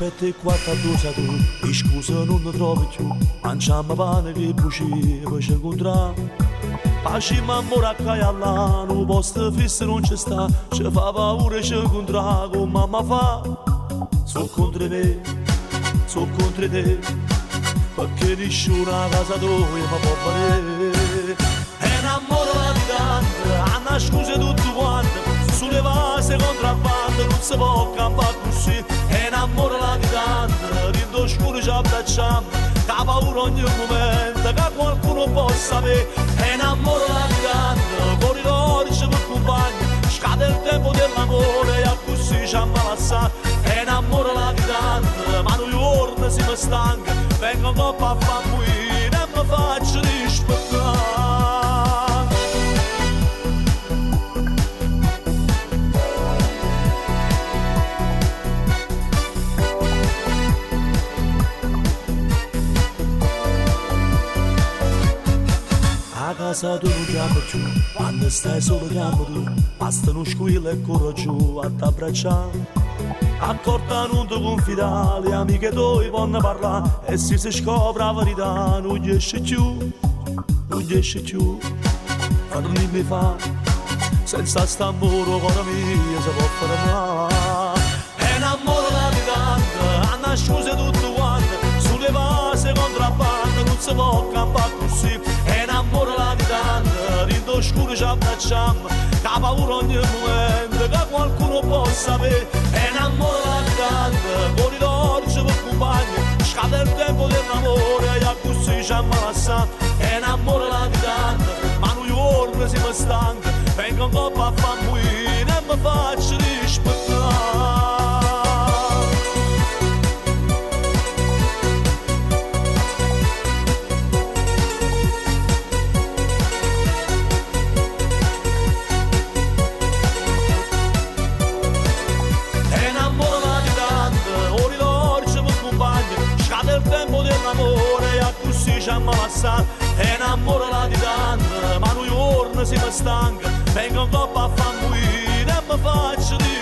aspetti quattro dosa tu, e scusa non ne trovi più, mangiamo pane che buceva ci incontra. Facciamo amore a Caialla, un posto fisso non ci sta, ci fa paura ci incontra come mamma fa. So contro me, so contro te, perché nessuna casa tua mi può valere. È un amore latitante, hanno scuse tutti quanti, sulle vase contrabbando non si può campare così. È un amore latitante, dentro scuro ci abbracciamo, che ha paura ogni momento, che qualcuno possa sapere. È un amore latitante, corridori ci per compagni, scade il tempo dell'amore e così ci ammalassà. È un amore latitante, ma noi giorni siamo stanchi, vengo coppa a famiglia e mi faccio rispettare. A casa tu non chiami più, quando stai solo chiamo tu, basta uno squillo e corro giù a t'abbracciare. Accorta non ti confidare, le amiche tue vanno a parlare, e se si scopre la verità non riesci più, non riesci più. Farmi mi fa, senza st'amore con mia si può fare male. È un amore latitante, hanno scuse tutte quante, sulle vase contrabbando non si può campare così. È un amore latitante, dentro scuro ci abbracciamo, che ha paura ogni momento, che qualcuno possa sapere. È un amore latitante, corridori ci per compagni, scade il tempo dell'amore e così ci ammalassamo. È un amore latitante, ma noi giorni siamo stanchi, vengo un po' a famiglia e mi faccio rispettare. Ci ammazza, è un amore latitante, ma noi giorni siamo stanchi, vengo un po' a famiglia e mi faccio dire.